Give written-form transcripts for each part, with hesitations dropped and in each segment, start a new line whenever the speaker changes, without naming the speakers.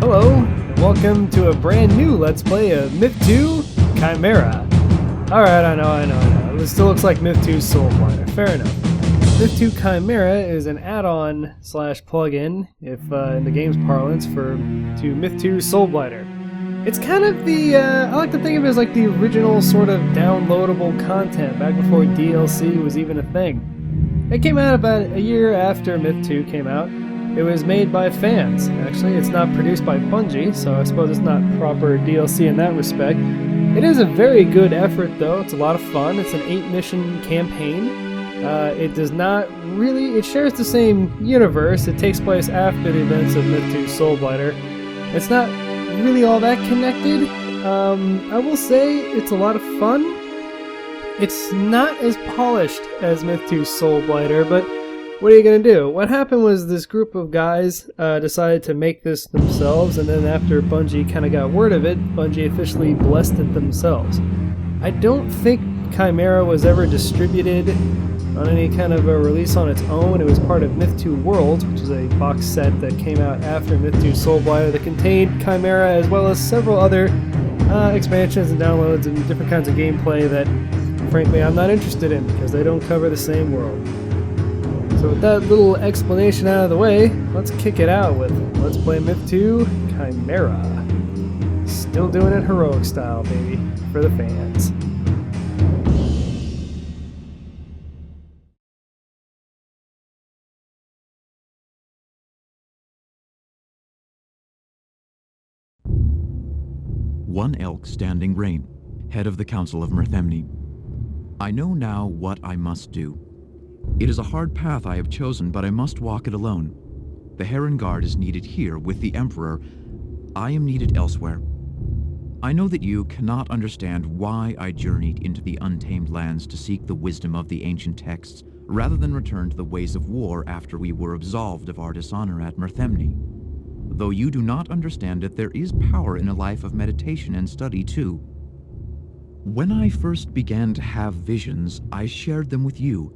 Hello, and welcome to a brand new Let's Play of Myth 2 Chimera. Alright, I know. It still looks like Myth 2's Soulblighter. Fair enough. Myth 2 Chimera is an add-on slash plugin, if in the game's parlance, to Myth 2 Soulblighter. It's kind of the, I like to think of it as like the original sort of downloadable content back before DLC was even a thing. It came out about a year after Myth 2 came out. It was made by fans, actually. It's not produced by Bungie, so I suppose it's not proper DLC in that respect. It is a very good effort, though. It's a lot of fun. It's an 8-mission campaign. It does not really... It shares the same universe. It takes place after the events of Myth 2 Soulblighter. It's not really all that connected. I will say it's a lot of fun. It's not as polished as Myth 2 Soulblighter, but what are you going to do? What happened was this group of guys decided to make this themselves, and then after Bungie kind of got word of it, Bungie officially blessed it themselves. I don't think Chimera was ever distributed on any kind of a release on its own. It was part of Myth 2 Worlds, which is a box set that came out after Myth 2 Soulblighter that contained Chimera as well as several other expansions and downloads and different kinds of gameplay that, frankly, I'm not interested in because they don't cover the same world. So with that little explanation out of the way, let's kick it out with Let's Play Myth 2 Chimera. Still doing it heroic style, baby, for the fans.
One elk standing rein, head of the Council of Myrthemne. I know now what I must do. It is a hard path I have chosen, but I must walk it alone. The Heron Guard is needed here with the Emperor. I am needed elsewhere. I know that you cannot understand why I journeyed into the untamed lands to seek the wisdom of the ancient texts, rather than return to the ways of war after we were absolved of our dishonor at Myrthemne. Though you do not understand it, there is power in a life of meditation and study too. When I first began to have visions, I shared them with you,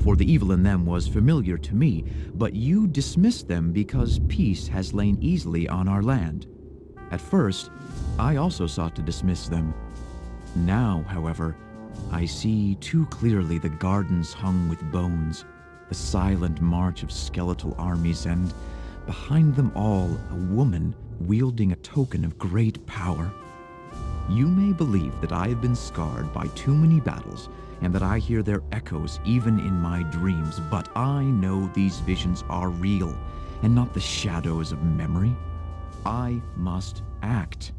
for the evil in them was familiar to me, but you dismissed them because peace has lain easily on our land. At first, I also sought to dismiss them. Now, however, I see too clearly the gardens hung with bones, the silent march of skeletal armies, and behind them all, a woman wielding a token of great power. You may believe that I have been scarred by too many battles, and that I hear their echoes even in my dreams, but I know these visions are real, and not the shadows of memory. I must act.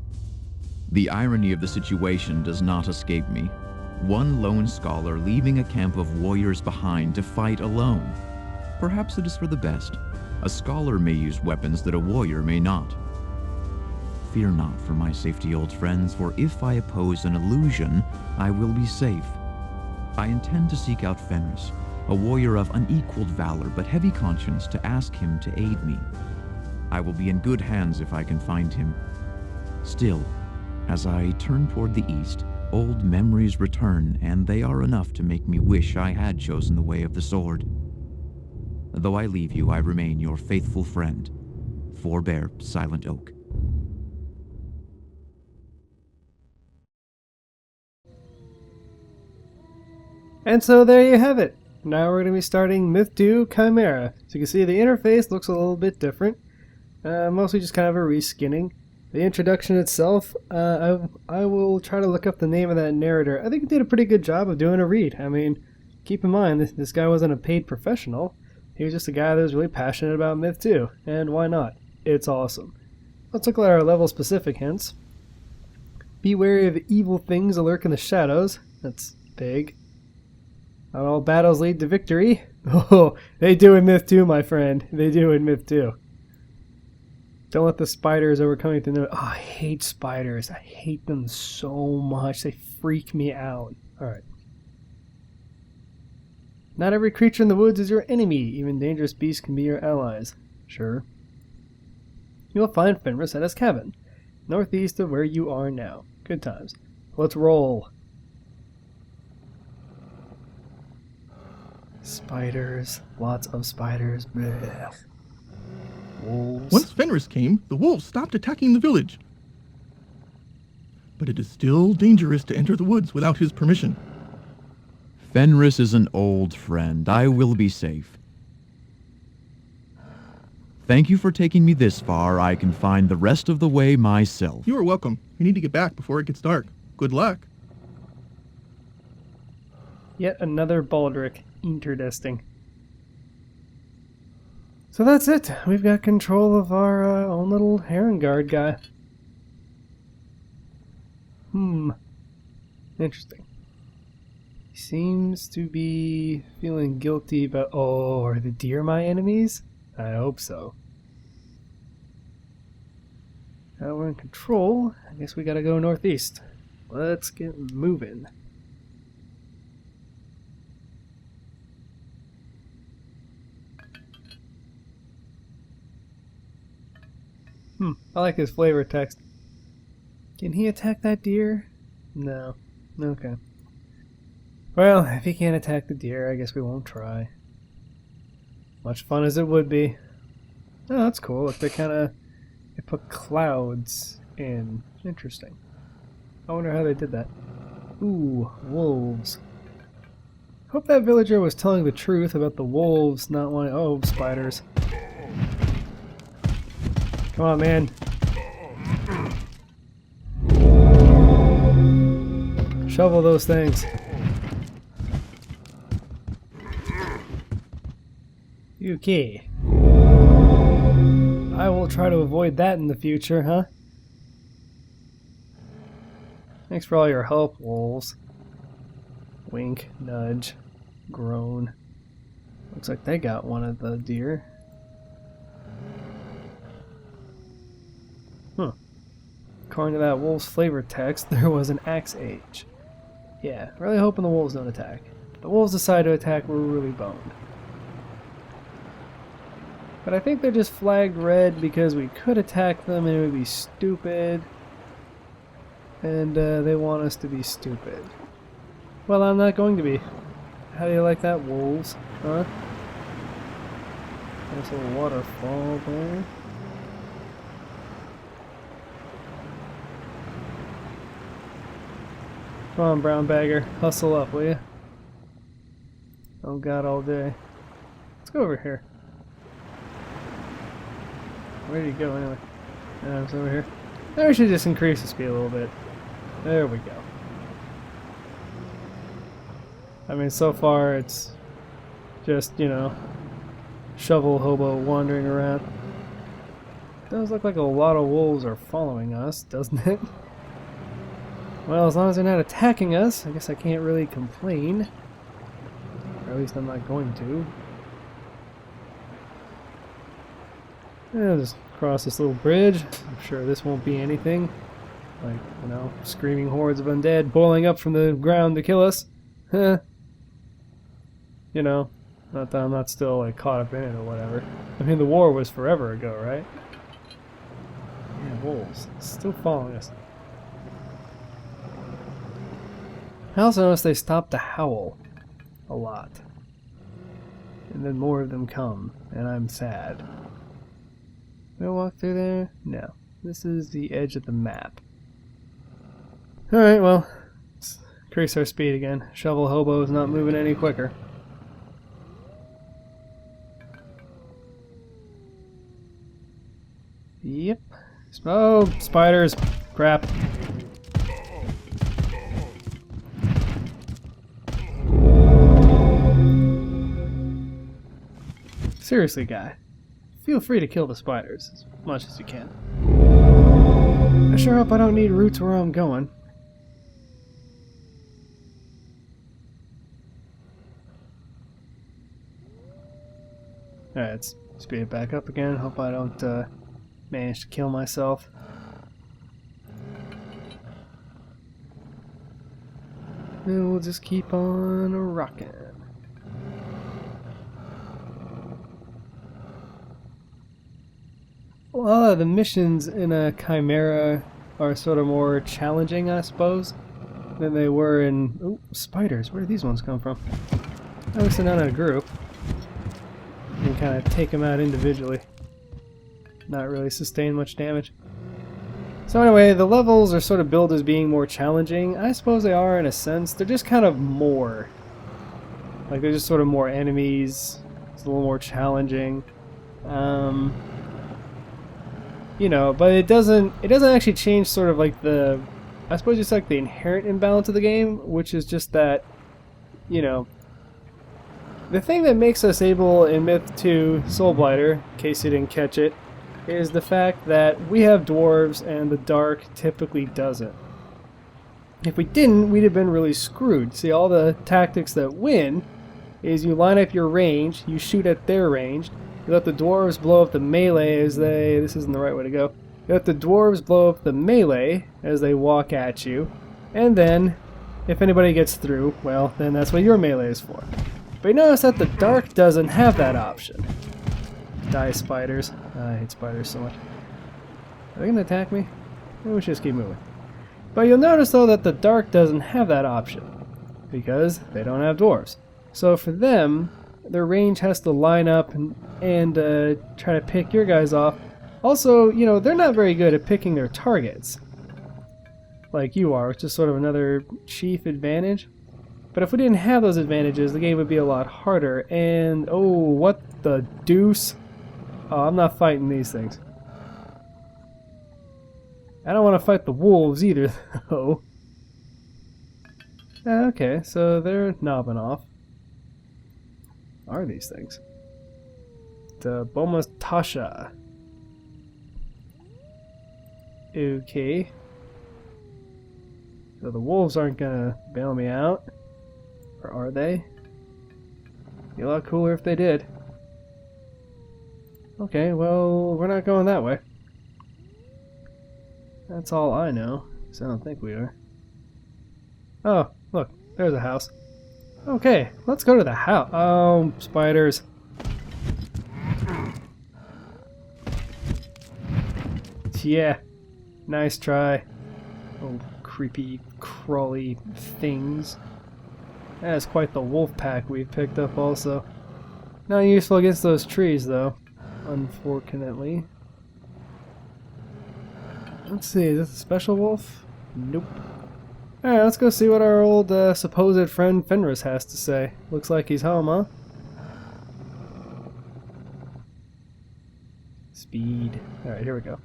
The irony of the situation does not escape me. One lone scholar leaving a camp of warriors behind to fight alone. Perhaps it is for the best. A scholar may use weapons that a warrior may not. Fear not for my safety, old friends, for if I oppose an illusion, I will be safe. I intend to seek out Fenris, a warrior of unequaled valor but heavy conscience, to ask him to aid me. I will be in good hands if I can find him. Still, as I turn toward the east, old memories return, and they are enough to make me wish I had chosen the way of the sword. Though I leave you, I remain your faithful friend, Forbear Silent Oak.
And so there you have it. Now we're going to be starting Myth 2 Chimera. So you can see the interface looks a little bit different. Mostly just kind of a reskinning. The introduction itself, I will try to look up the name of that narrator. I think he did a pretty good job of doing a read. I mean, keep in mind, this guy wasn't a paid professional. He was just a guy that was really passionate about Myth 2. And why not? It's awesome. Let's look at our level specific hints. Be wary of evil things that lurk in the shadows. That's big. Not all battles lead to victory. Oh, they do in Myth 2, my friend. They do in Myth 2. Don't let the spiders overcome you. Oh, I hate spiders. I hate them so much. They freak me out. Alright. Not every creature in the woods is your enemy. Even dangerous beasts can be your allies. Sure. You'll find Fenris at his cabin, northeast of where you are now. Good times. Let's roll. Spiders. Lots of spiders. Blech. Wolves.
Once Fenris came, the wolves stopped attacking the village. But it is still dangerous to enter the woods without his permission.
Fenris is an old friend. I will be safe. Thank you for taking me this far. I can find the rest of the way myself.
You are welcome. You need to get back before it gets dark. Good luck.
Yet another Baldric. Interesting. So that's it. We've got control of our own little Heron Guard guy. Interesting. He seems to be feeling guilty about... Oh, are the deer my enemies? I hope so. Now we're in control. I guess we gotta go northeast. Let's get moving. I like his flavor text. Can he attack that deer? No. Okay. Well, if he can't attack the deer, I guess we won't try. Much fun as it would be. Oh, that's cool. If they put clouds in. Interesting. I wonder how they did that. Ooh, wolves. Hope that villager was telling the truth about the wolves not wanting... Oh, spiders. Come on, man. Shovel those things. Okay. I will try to avoid that in the future, huh? Thanks for all your help, wolves. Wink, nudge, groan. Looks like they got one of the deer. According to that wolf's flavor text, there was an axe age. Yeah, really hoping the wolves don't attack. If the wolves decide to attack, we're really boned. But I think they're just flagged red because we could attack them and it would be stupid. And they want us to be stupid. Well, I'm not going to be. How do you like that, wolves? Huh? There's a waterfall there. Come on, brown bagger. Hustle up, will you? Oh god, all day. Let's go over here. Where did he go anyway? It's over here. Maybe we should just increase the speed a little bit. There we go. I mean, so far it's just, you know, shovel hobo wandering around. Does look like a lot of wolves are following us, doesn't it? Well, as long as they're not attacking us, I guess I can't really complain. Or at least I'm not going to. Yeah, just cross this little bridge. I'm sure this won't be anything. Like, you know, screaming hordes of undead boiling up from the ground to kill us. Huh. You know, not that I'm not still, like, caught up in it or whatever. I mean, the war was forever ago, right? Yeah, wolves. Still following us. I also noticed they stopped to howl a lot. And then more of them come, and I'm sad. Will I walk through there? No. This is the edge of the map. Alright, well, let's increase our speed again. Shovel hobo is not moving any quicker. Yep. Oh, spiders. Crap. Seriously, guy. Feel free to kill the spiders as much as you can. I sure hope I don't need routes where I'm going. Alright, let's speed it back up again. Hope I don't manage to kill myself. And we'll just keep on rocking. Well, the missions in a Chimera are sort of more challenging, I suppose, than they were in... Oh, spiders. Where did these ones come from? At least they're not in a group. You can kind of take them out individually. not really sustain much damage. So anyway, the levels are sort of billed as being more challenging. I suppose they are in a sense. They're just kind of more. Like, they're just sort of more enemies. It's a little more challenging. You know, but it doesn't actually change sort of like the, I suppose just like the inherent imbalance of the game, which is just that, you know, the thing that makes us able in Myth 2 Soulblighter, in case you didn't catch it, is the fact that we have dwarves and the dark typically doesn't. If we didn't, we'd have been really screwed. See, all the tactics that win is you line up your range, you shoot at their range, you let the dwarves blow up the melee as they... This isn't the right way to go. You let the dwarves blow up the melee as they walk at you, and then, if anybody gets through, well, then that's what your melee is for. But you notice that the dark doesn't have that option. Die, spiders. I hate spiders so much. Are they going to attack me? Maybe we should just keep moving. But you'll notice, though, that the dark doesn't have that option, because they don't have dwarves. So for them, their range has to line up and try to pick your guys off. Also, you know, they're not very good at picking their targets, like you are, which is sort of another chief advantage. But if we didn't have those advantages, the game would be a lot harder. And, oh, what the deuce? Oh, I'm not fighting these things. I don't want to fight the wolves either, though. Okay, so they're knobbing off. Are these things? The Bomas Tasha. Okay. So the wolves aren't gonna bail me out. Or are they? Be a lot cooler if they did. Okay, well, we're not going that way. That's all I know, so I don't think we are. Oh, look, there's a house. Okay, let's go to the house. Oh, spiders. Yeah, nice try. Oh, creepy, crawly things. That is quite the wolf pack we've picked up also. Not useful against those trees, though, unfortunately. Let's see, is this a special wolf? Nope. Alright, let's go see what our old supposed friend Fenris has to say. Looks like he's home, huh? Speed. Alright, here we go.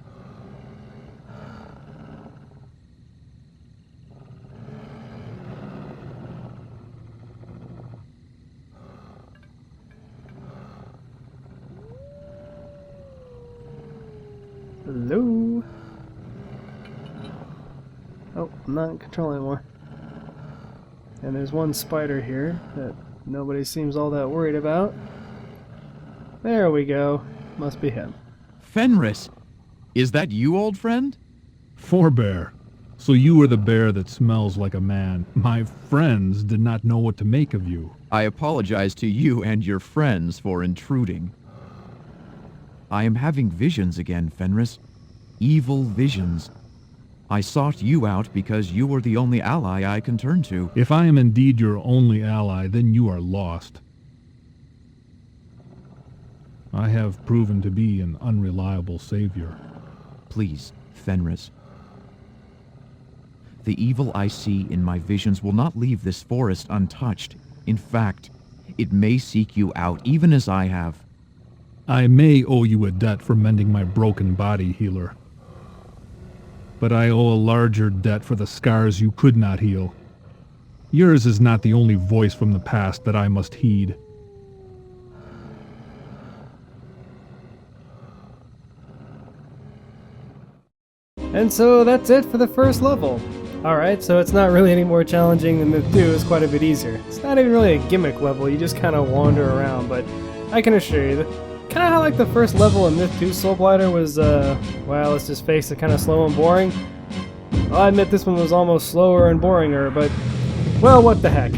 Hello? Oh, I'm not in control anymore. And there's one spider here that nobody seems all that worried about. There we go. Must be him.
Fenris! Is that you, old friend?
Forebear. So you are the bear that smells like a man. My friends did not know what to make of you.
I apologize to you and your friends for intruding. I am having visions again, Fenris. Evil visions. I sought you out because you were the only ally I can turn to.
If I am indeed your only ally, then you are lost. I have proven to be an unreliable savior.
Please, Fenris. The evil I see in my visions will not leave this forest untouched. In fact, it may seek you out, even as I have.
I may owe you a debt for mending my broken body, healer. But I owe a larger debt for the scars you could not heal. Yours is not the only voice from the past that I must heed.
And so that's it for the first level. Alright, so it's not really any more challenging than Myth 2, it's quite a bit easier. It's not even really a gimmick level, you just kind of wander around, but I can assure you that kind of how like the first level in Myth 2 Soulblighter was, well, let's just face it, kind of slow and boring. Well, I admit this one was almost slower and boringer, but, well, what the heck.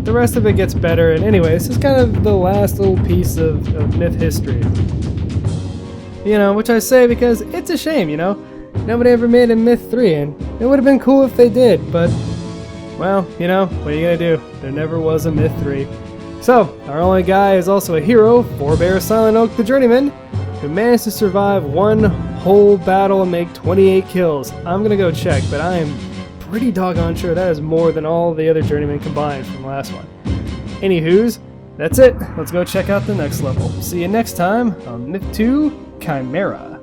The rest of it gets better, and anyway, this is kind of the last little piece of Myth history. You know, which I say because it's a shame, you know? Nobody ever made a Myth 3, and it would have been cool if they did, but, well, you know, what are you gonna do? There never was a Myth 3. So, our only guy is also a hero, Forebear Silent Oak the Journeyman. who managed to survive one whole battle and make 28 kills. I'm gonna go check, but I am pretty doggone sure that is more than all the other journeymen combined from the last one. Anywho's, that's it. Let's go check out the next level. See you next time on Myth 2 Chimera.